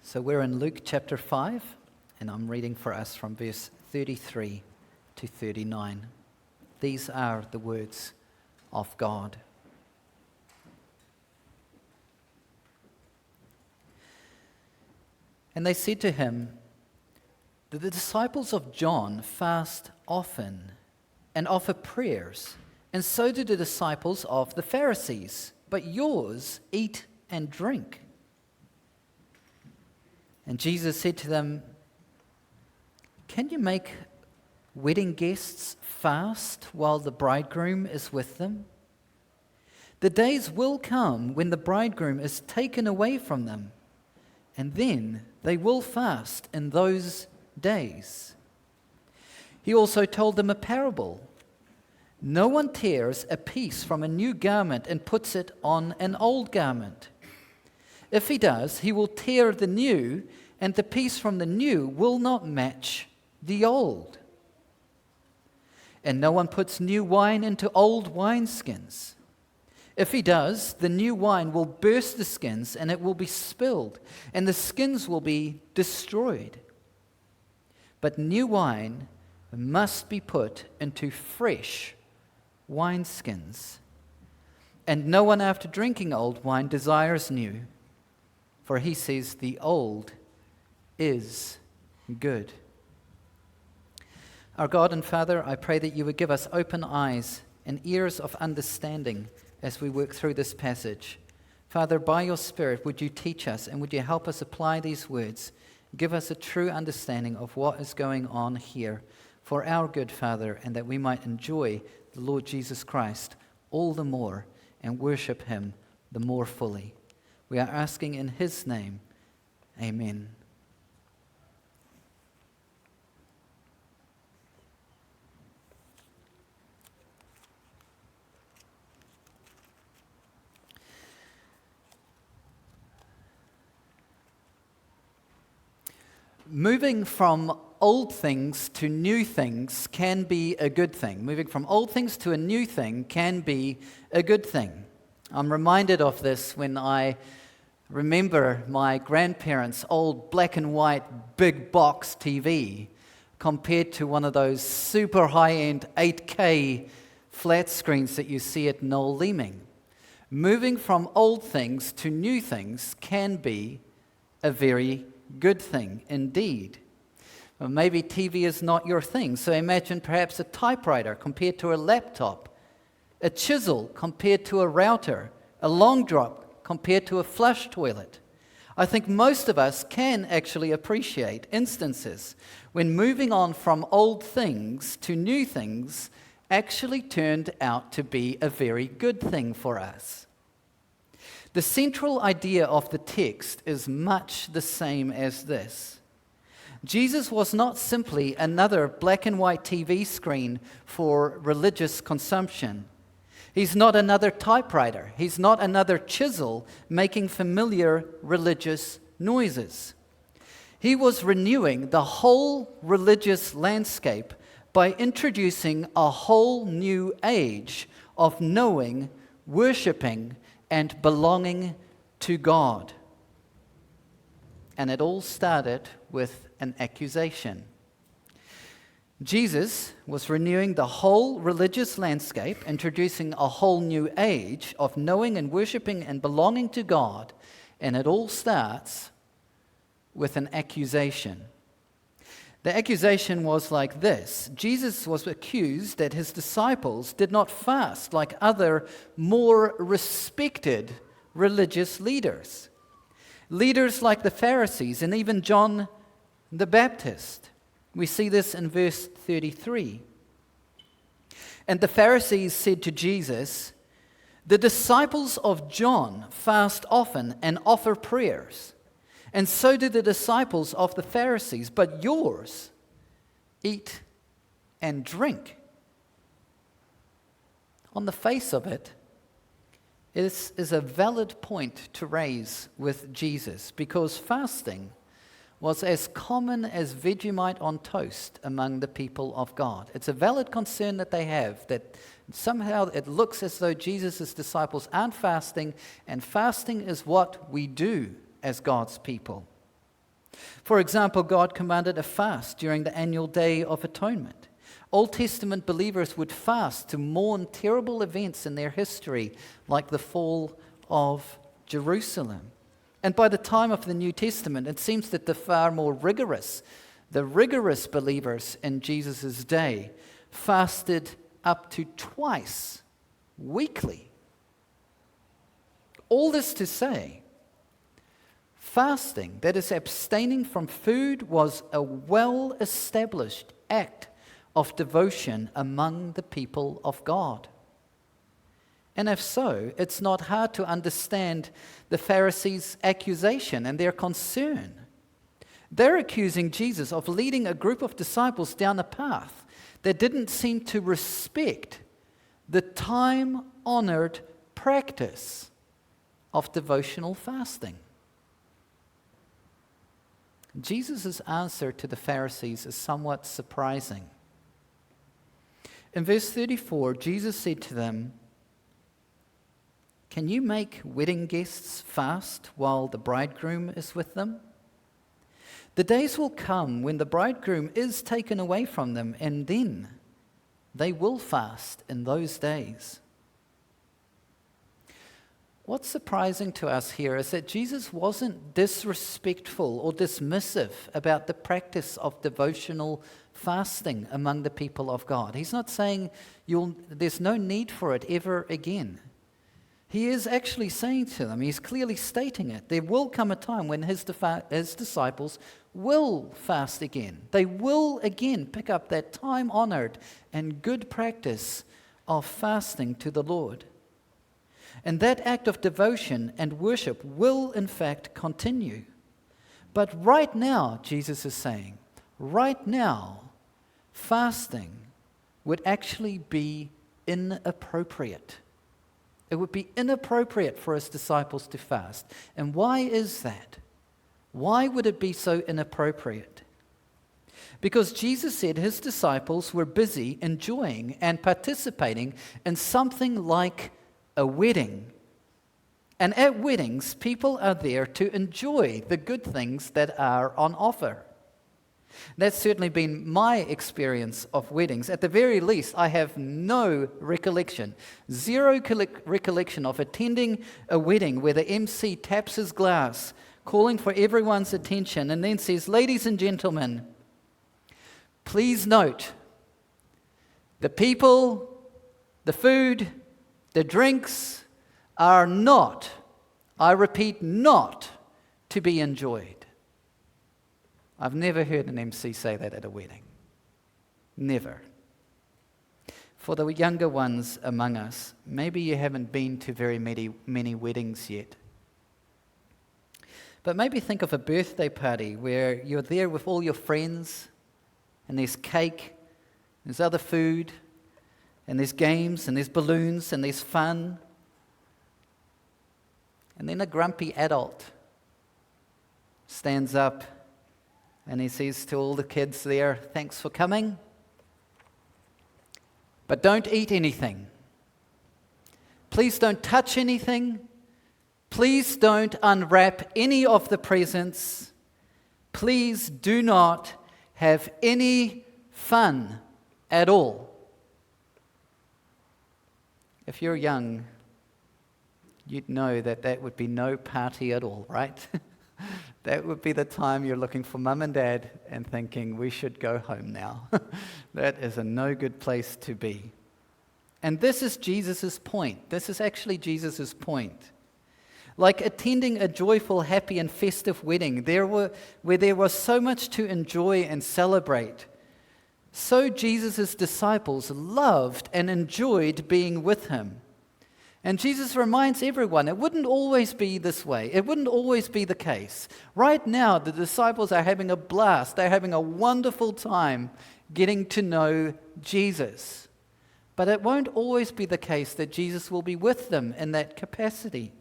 So we're in Luke chapter 5, and I'm reading for us from verse 33 to 39. These are the words of God. And they said to him, "The disciples of John fast often and offer prayers, and so do the disciples of the Pharisees, but yours eat and drink." And Jesus said to them, "Can you make wedding guests fast while the bridegroom is with them? The days will come when the bridegroom is taken away from them, and then they will fast in those days." He also told them a parable. "No one tears a piece from a new garment and puts it on an old garment. If he does, he will tear the new, and the piece from the new will not match the old. And no one puts new wine into old wineskins. If he does, the new wine will burst the skins, and it will be spilled, and the skins will be destroyed. But new wine must be put into fresh wineskins. And no one after drinking old wine desires new, for he says the old is good." Our God and Father, I pray that you would give us open eyes and ears of understanding as we work through this passage. Father, by your Spirit, would you teach us and would you help us apply these words? Give us a true understanding of what is going on here for our good, Father, and that we might enjoy the Lord Jesus Christ all the more and worship him the more fully. We are asking in his name, amen. Moving from old things to new things can be a good thing. Moving from old things to a new thing can be a good thing. I'm reminded of this when I remember my grandparents' old black and white big box TV compared to one of those super high-end 8K flat screens that you see at Noel Leeming. Moving from old things to new things can be a very good thing indeed. Well, maybe TV is not your thing, so imagine perhaps a typewriter compared to a laptop, a chisel compared to a router, a long drop compared to a flush toilet. I think most of us can actually appreciate instances when moving on from old things to new things actually turned out to be a very good thing for us. The central idea of the text is much the same as this. Jesus was not simply another black and white TV screen for religious consumption. He's not another typewriter. He's not another chisel making familiar religious noises. He was renewing the whole religious landscape by introducing a whole new age of knowing, worshiping, and belonging to God. And it all started with an accusation. Jesus was renewing the whole religious landscape, introducing a whole new age of knowing and worshiping and belonging to God, and it all starts with an accusation. The accusation was like this. Jesus was accused that his disciples did not fast like other more respected religious leaders. Leaders like the Pharisees and even John the Baptist. We see this in verse 33. And the Pharisees said to Jesus, "The disciples of John fast often and offer prayers, and so do the disciples of the Pharisees, but yours eat and drink." On the face of it, this is a valid point to raise with Jesus, because fasting was as common as Vegemite on toast among the people of God. It's a valid concern that they have, that somehow it looks as though Jesus' disciples aren't fasting, and fasting is what we do as God's people. For example, God commanded a fast during the annual Day of Atonement. Old Testament believers would fast to mourn terrible events in their history, like the fall of Jerusalem. And by the time of the New Testament, it seems that the rigorous believers in Jesus' day fasted up to twice weekly. All this to say, fasting, that is abstaining from food, was a well-established act of devotion among the people of God. And if so, it's not hard to understand the Pharisees' accusation and their concern. They're accusing Jesus of leading a group of disciples down a path that didn't seem to respect the time-honored practice of devotional fasting. Jesus' answer to the Pharisees is somewhat surprising. In verse 34, Jesus said to them, "Can you make wedding guests fast while the bridegroom is with them? The days will come when the bridegroom is taken away from them, and then they will fast in those days." What's surprising to us here is that Jesus wasn't disrespectful or dismissive about the practice of devotional fasting among the people of God. He's not saying there's no need for it ever again. He is actually saying to them, he's clearly stating it, there will come a time when his disciples will fast again. They will again pick up that time-honored and good practice of fasting to the Lord. And that act of devotion and worship will, in fact, continue. But right now, Jesus is saying, right now, fasting would actually be inappropriate. It would be inappropriate for his disciples to fast. And why is that? Why would it be so inappropriate? Because Jesus said his disciples were busy enjoying and participating in something like a wedding. And at weddings, people are there to enjoy the good things that are on offer. That's certainly been my experience of weddings. At the very least, I have no recollection, zero recollection of attending a wedding where the MC taps his glass, calling for everyone's attention, and then says, "Ladies and gentlemen, please note, the people, the food, the drinks are not, I repeat, not to be enjoyed." I've never heard an MC say that at a wedding. Never. For the younger ones among us, maybe you haven't been to very many weddings yet. But maybe think of a birthday party where you're there with all your friends, and there's cake, there's other food, and there's games, and there's balloons, and there's fun. And then a grumpy adult stands up and he says to all the kids there, "Thanks for coming, but don't eat anything. Please don't touch anything. Please don't unwrap any of the presents. Please do not have any fun at all." If you're young, you'd know that that would be no party at all, right? That would be the time you're looking for mum and dad and thinking, we should go home now. That is a no good place to be. And this is Jesus' point. This is actually Jesus' point. Like attending a joyful, happy, and festive wedding, where there was so much to enjoy and celebrate, so Jesus' disciples loved and enjoyed being with him. And Jesus reminds everyone, it wouldn't always be this way. It wouldn't always be the case. Right now, the disciples are having a blast. They're having a wonderful time getting to know Jesus. But it won't always be the case that Jesus will be with them in that capacity.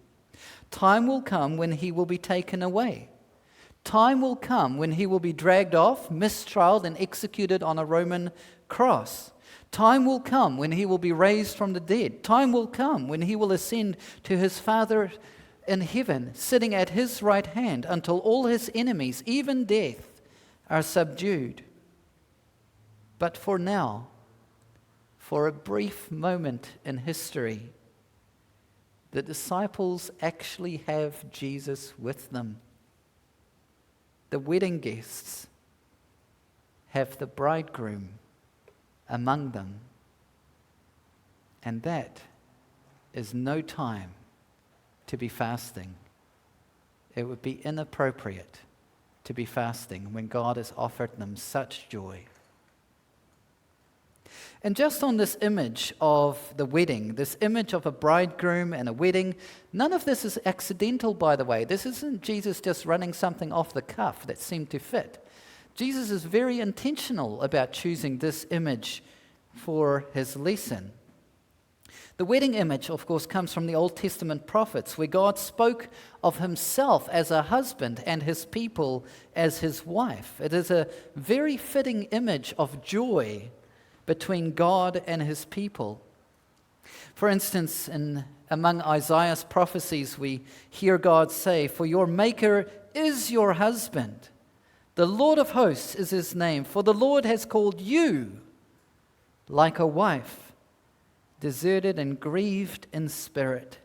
Time will come when he will be taken away. Time will come when he will be dragged off, mistrialed, and executed on a Roman cross. Time will come when he will be raised from the dead. Time will come when he will ascend to his Father in heaven, sitting at his right hand, until all his enemies, even death, are subdued. But for now, for a brief moment in history, the disciples actually have Jesus with them. The wedding guests have the bridegroom among them. And that is no time to be fasting. It would be inappropriate to be fasting when God has offered them such joy. And just on this image of the wedding, this image of a bridegroom and a wedding, none of this is accidental, by the way. This isn't Jesus just running something off the cuff that seemed to fit. Jesus is very intentional about choosing this image for his lesson. The wedding image, of course, comes from the Old Testament prophets, where God spoke of himself as a husband and his people as his wife. It is a very fitting image of joy between God and his people. For instance, among Isaiah's prophecies, we hear God say, "For your Maker is your husband. The Lord of hosts is his name. For the Lord has called you like a wife, deserted and grieved in spirit."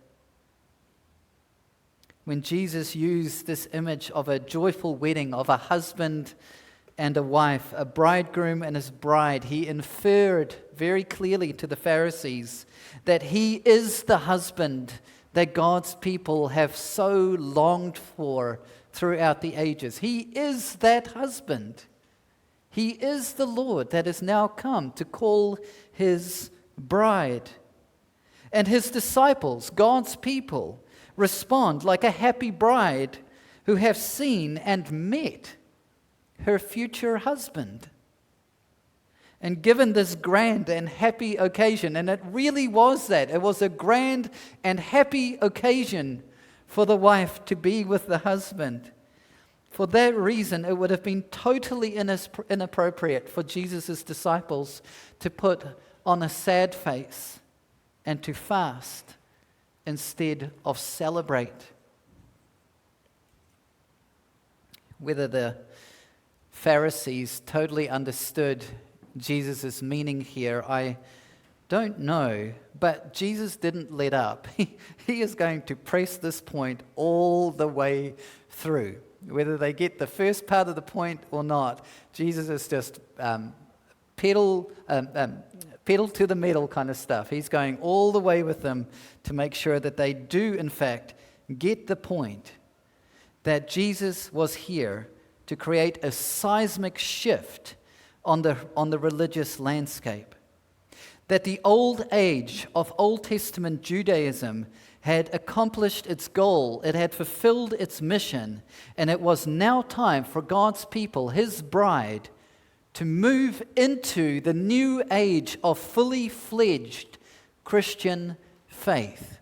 When Jesus used this image of a joyful wedding, of a husband and a wife, a bridegroom and his bride, he inferred very clearly to the Pharisees that he is the husband that God's people have so longed for throughout the ages. He is that husband. He is the Lord that has now come to call his bride. And his disciples, God's people, respond like a happy bride who have seen and met her future husband. And given this grand and happy occasion, and it really was that, it was a grand and happy occasion for the wife to be with the husband. For that reason, it would have been totally inappropriate for Jesus' disciples to put on a sad face and to fast instead of celebrate. Whether the Pharisees totally understood Jesus' meaning here, I don't know, but Jesus didn't let up. He is going to press this point all the way through. Whether they get the first part of the point or not, Jesus is just pedal to the metal kind of stuff. He's going all the way with them to make sure that they do, in fact, get the point that Jesus was here to create a seismic shift on the religious landscape. That the old age of Old Testament Judaism had accomplished its goal, it had fulfilled its mission, and it was now time for God's people, his bride, to move into the new age of fully fledged Christian faith.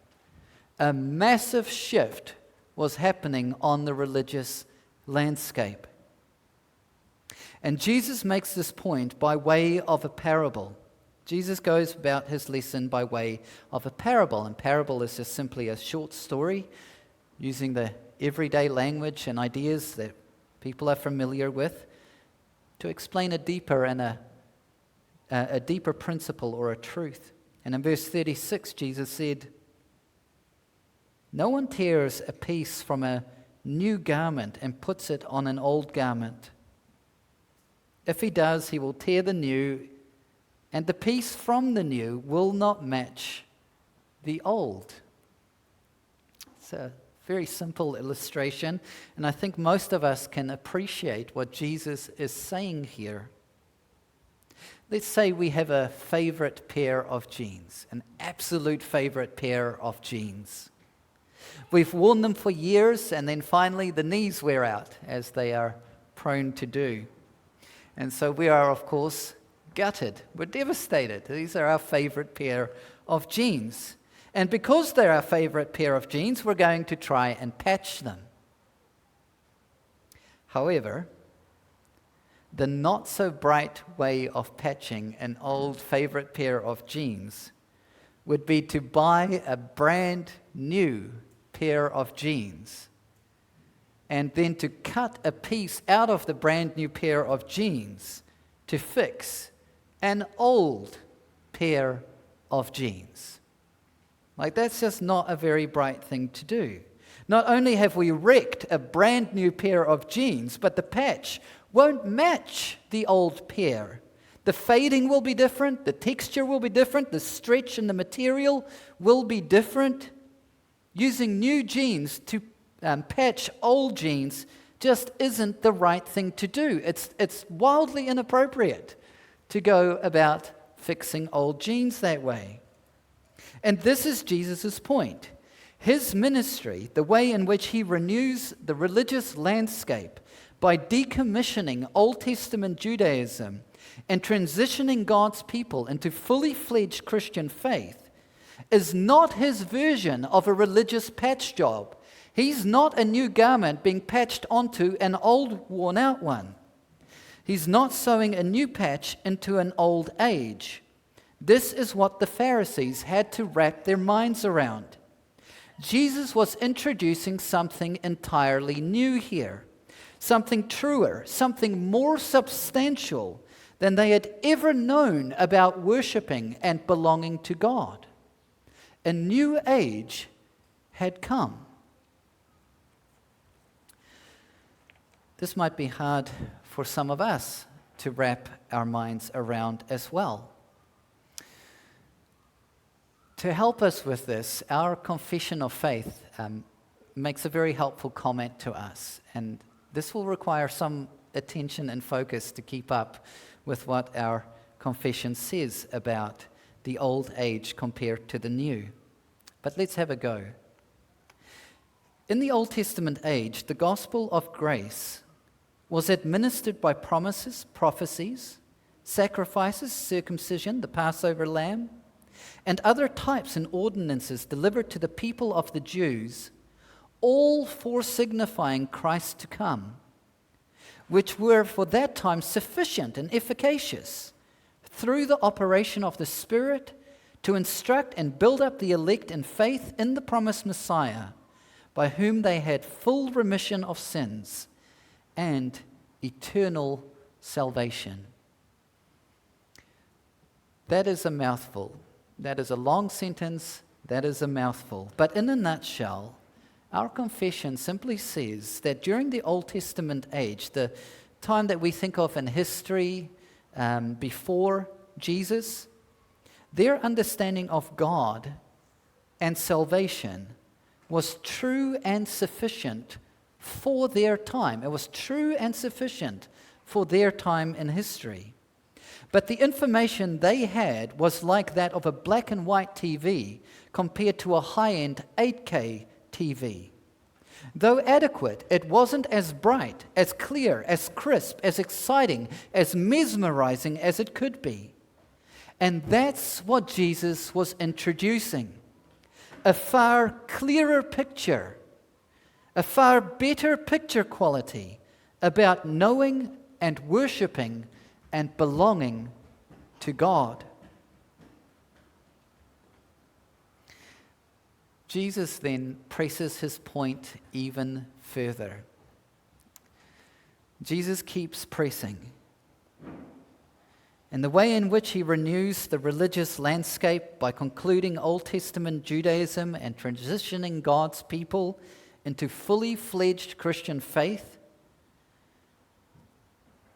A massive shift was happening on the religious landscape. And Jesus makes this point by way of a parable. Jesus goes about his lesson by way of a parable. And parable is just simply a short story using the everyday language and ideas that people are familiar with to explain a deeper and a deeper principle or a truth. And in verse 36, Jesus said, "No one tears a piece from a new garment and puts it on an old garment. If he does, he will tear the new, and the piece from the new will not match the old." It's a very simple illustration, and I think most of us can appreciate what Jesus is saying here. Let's say we have a favorite pair of jeans, an absolute favorite pair of jeans. We've worn them for years, and then finally the knees wear out, as they are prone to do. And so we are, of course, gutted. We're devastated. These are our favorite pair of jeans. And because they're our favorite pair of jeans, we're going to try and patch them. However, the not so bright way of patching an old favorite pair of jeans would be to buy a brand new pair of jeans and then to cut a piece out of the brand new pair of jeans to fix an old pair of jeans. Like, that's just not a very bright thing to do. Not only have we wrecked a brand new pair of jeans, but the patch won't match the old pair. The fading will be different, the texture will be different, the stretch in the material will be different. Using new jeans to patch old jeans just isn't the right thing to do. It's wildly inappropriate to go about fixing old jeans that way. And this is Jesus' point. His ministry, the way in which he renews the religious landscape by decommissioning Old Testament Judaism and transitioning God's people into fully fledged Christian faith, is not his version of a religious patch job. He's not a new garment being patched onto an old, worn-out one. He's not sewing a new patch into an old age. This is what the Pharisees had to wrap their minds around. Jesus was introducing something entirely new here, something truer, something more substantial than they had ever known about worshiping and belonging to God. A new age had come. This might be hard for some of us to wrap our minds around as well. To help us with this, our confession of faith makes a very helpful comment to us, and this will require some attention and focus to keep up with what our confession says about the old age compared to the new. But let's have a go. In the Old Testament age, the gospel of grace was administered by promises, prophecies, sacrifices, circumcision, the Passover lamb, and other types and ordinances delivered to the people of the Jews, all foresignifying Christ to come, which were for that time sufficient and efficacious through the operation of the Spirit to instruct and build up the elect in faith in the promised Messiah, by whom they had full remission of sins and eternal salvation. That is a mouthful. That is a long sentence. That is a mouthful. But in a nutshell, our confession simply says that during the Old Testament age, the time that we think of in history before Jesus, their understanding of God and salvation was true and sufficient for their time. It was true and sufficient for their time in history. But the information they had was like that of a black and white TV compared to a high-end 8K TV. Though adequate, it wasn't as bright, as clear, as crisp, as exciting, as mesmerizing as it could be. And that's what Jesus was introducing. A far clearer picture, a far better picture quality about knowing and worshiping and belonging to God. Jesus then presses his point even further. Jesus keeps pressing. And the way in which he renews the religious landscape by concluding Old Testament Judaism and transitioning God's people into fully fledged Christian faith,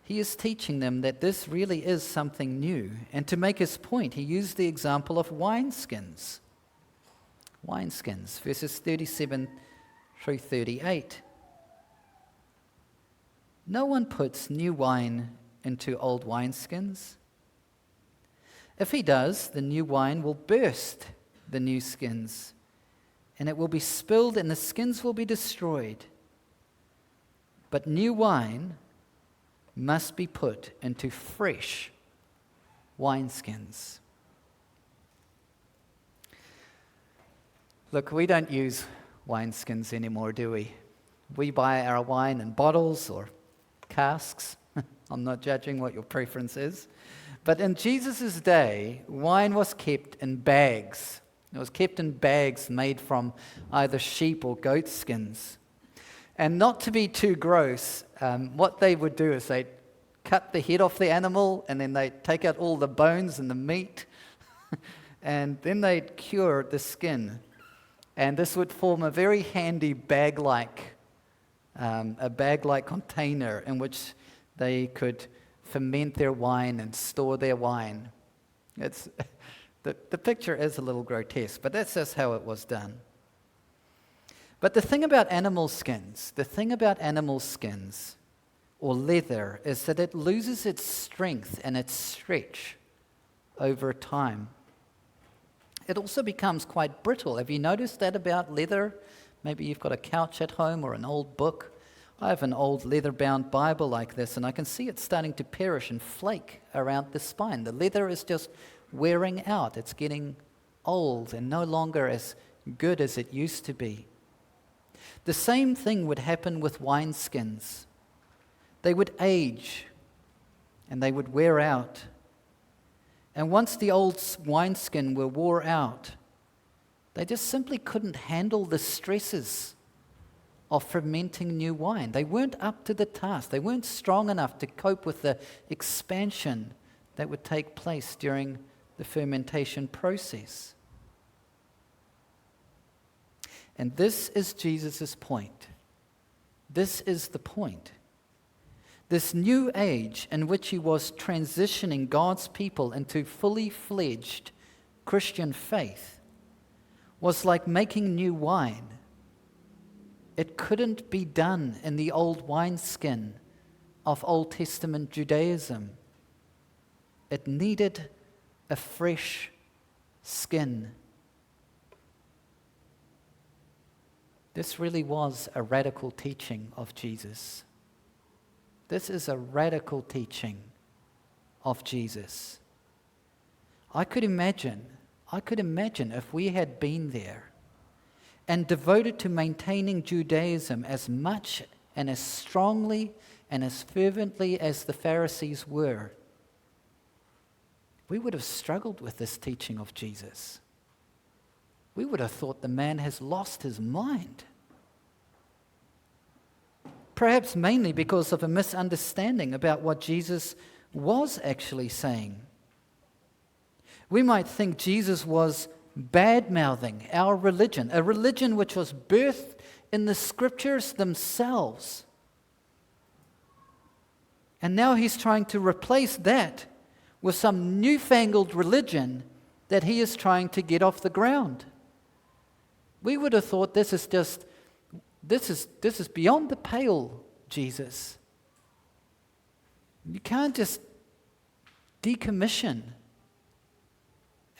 he is teaching them that this really is something new. And to make his point, he used the example of wineskins. Wineskins, verses 37 through 38. No one puts new wine into old wineskins. If he does, the new wine will burst the new skins, and it will be spilled, and the skins will be destroyed. But new wine must be put into fresh wineskins. Look, we don't use wineskins anymore, do we? We buy our wine in bottles or casks. I'm not judging what your preference is. But in Jesus' day, wine was kept in bags, It was kept in bags made from either sheep or goat skins. And not to be too gross, what they would do is they'd cut the head off the animal, and then they'd take out all the bones and the meat, and then they'd cure the skin. And this would form a very handy bag-like container in which they could ferment their wine and store their wine. It's the picture is a little grotesque, but that's just how it was done. But the thing about animal skins or leather is that it loses its strength and its stretch over time. It also becomes quite brittle. Have you noticed that about leather? Maybe you've got a couch at home or an old book. I have an old leather-bound Bible like this, and I can see it starting to perish and flake around the spine. The leather is just wearing out. It's getting old and no longer as good as it used to be. The same thing would happen with wineskins. They would age and they would wear out. And once the old wineskin were wore out, they just simply couldn't handle the stresses of fermenting new wine. They weren't up to the task. They weren't strong enough to cope with the expansion that would take place during the fermentation process. And this is Jesus' point. This is the point. This new age in which he was transitioning God's people into fully fledged Christian faith was like making new wine. It couldn't be done in the old wineskin of Old Testament Judaism. It needed a fresh skin. This really was a radical teaching of Jesus. This is a radical teaching of Jesus. I could imagine if we had been there and devoted to maintaining Judaism as much and as strongly and as fervently as the Pharisees were, we would have struggled with this teaching of Jesus. We would have thought the man has lost his mind. Perhaps mainly because of a misunderstanding about what Jesus was actually saying. We might think Jesus was bad-mouthing our religion, a religion which was birthed in the scriptures themselves. And now he's trying to replace that with some newfangled religion that he is trying to get off the ground. We would have thought this is beyond the pale, Jesus. You can't just decommission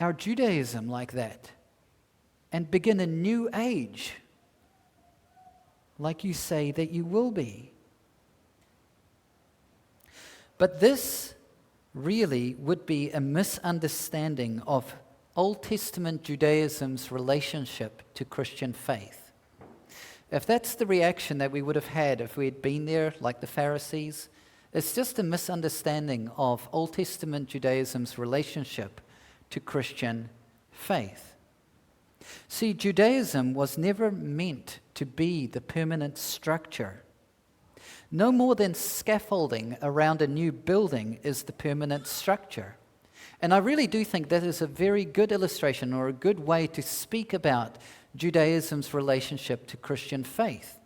our Judaism like that and begin a new age like you say that you will be. But this really would be a misunderstanding of Old Testament Judaism's relationship to Christian faith. If that's the reaction that we would have had if we had been there like the Pharisees, it's just a misunderstanding of Old Testament Judaism's relationship to Christian faith. See, Judaism was never meant to be the permanent structure. No more than scaffolding around a new building is the permanent structure. And I really do think that is a very good illustration or a good way to speak about Judaism's relationship to Christian faith.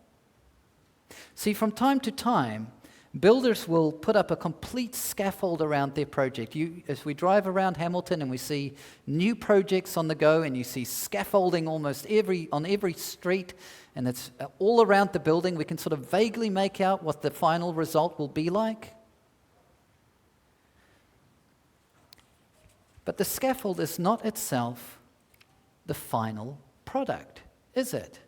See, from time to time, builders will put up a complete scaffold around their project. As we drive around Hamilton and we see new projects on the go, and you see scaffolding almost on every street, and it's all around the building, we can sort of vaguely make out what the final result will be like. But the scaffold is not itself the final product, is it?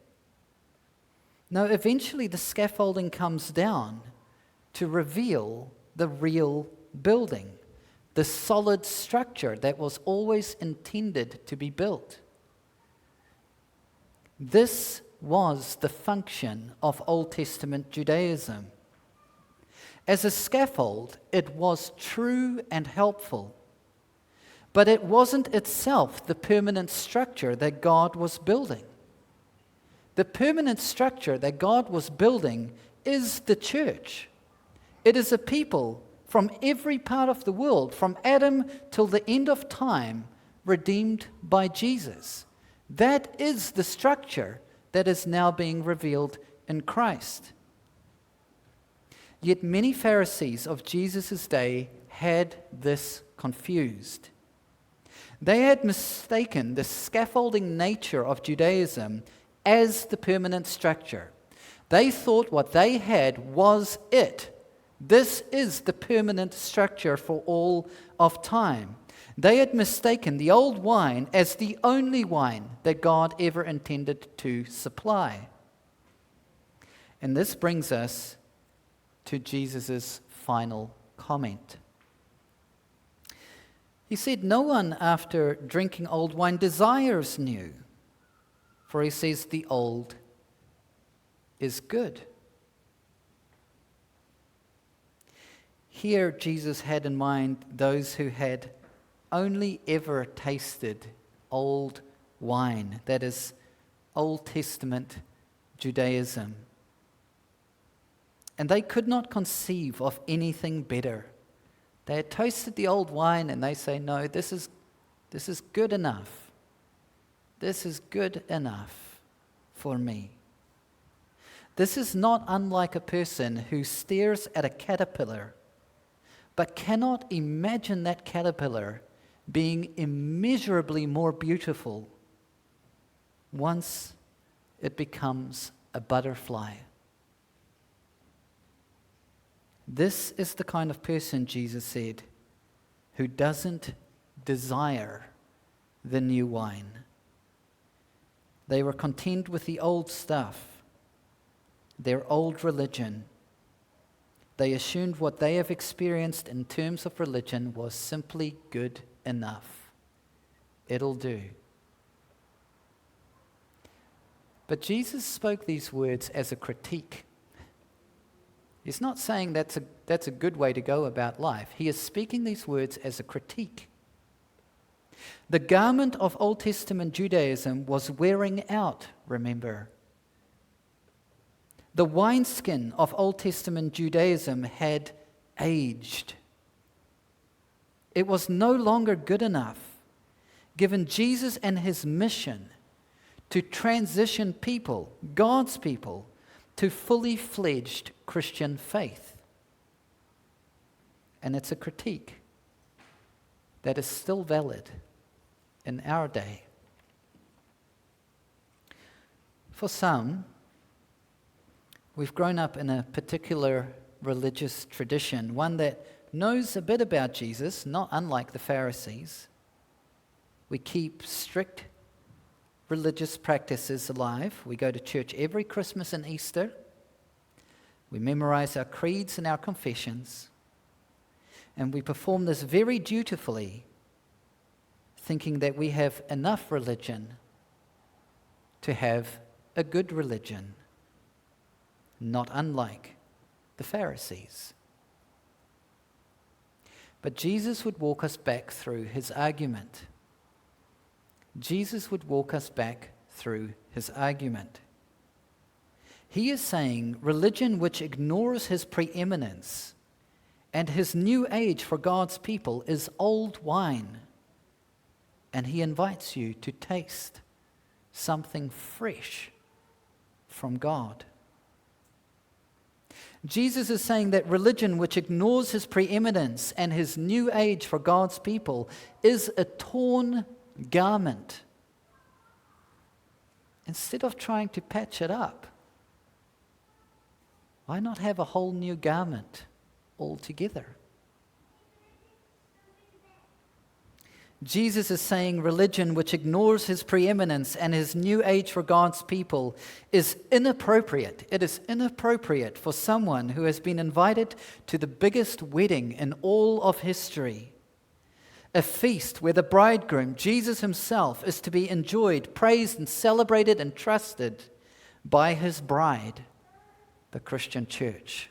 No, eventually the scaffolding comes down to reveal the real building, the solid structure that was always intended to be built. This was the function of Old Testament Judaism. As a scaffold, it was true and helpful, But it wasn't itself the permanent structure that God was building. The permanent structure that God was building is the church. It is a people from every part of the world, from Adam till the end of time, redeemed by Jesus. That is the structure that is now being revealed in Christ. Yet many Pharisees of Jesus' day had this confused. They had mistaken the scaffolding nature of Judaism as the permanent structure. They thought what they had was it. This is the permanent structure for all of time. They had mistaken the old wine as the only wine that God ever intended to supply. And this brings us to Jesus' final comment. He said, "No one after drinking old wine desires new, for he says the old is good." Here, Jesus had in mind those who had only ever tasted old wine, that is, Old Testament Judaism. And they could not conceive of anything better. They had tasted the old wine and they say, "No, this is good enough. This is good enough for me." This is not unlike a person who stares at a caterpillar but cannot imagine that caterpillar being immeasurably more beautiful once it becomes a butterfly. This is the kind of person, Jesus said, who doesn't desire the new wine. They were content with the old stuff, their old religion. They assumed what they have experienced in terms of religion was simply good enough. It'll do. But Jesus spoke these words as a critique. He's not saying that's a good way to go about life. He is speaking these words as a critique. The garment of Old Testament Judaism was wearing out, remember. The wineskin of Old Testament Judaism had aged. It was no longer good enough, given Jesus and his mission to transition people, God's people, to fully fledged Christian faith. And it's a critique that is still valid in our day. For some, we've grown up in a particular religious tradition, one that knows a bit about Jesus, not unlike the Pharisees. We keep strict religious practices alive. We go to church every Christmas and Easter. We memorize our creeds and our confessions. And we perform this very dutifully, thinking that we have enough religion to have a good religion, not unlike the Pharisees. But Jesus would walk us back through his argument. Jesus would walk us back through his argument. He is saying religion which ignores his preeminence and his new age for God's people is old wine. And he invites you to taste something fresh from God. Jesus is saying that religion which ignores his preeminence and his new age for God's people is a torn garment. Instead of trying to patch it up, why not have a whole new garment altogether? Jesus is saying religion which ignores his preeminence and his new age for God's people is inappropriate. It is inappropriate for someone who has been invited to the biggest wedding in all of history. A feast where the bridegroom, Jesus himself, is to be enjoyed, praised, and celebrated and trusted by his bride, the Christian church.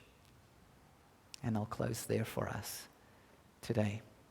And I'll close there for us today.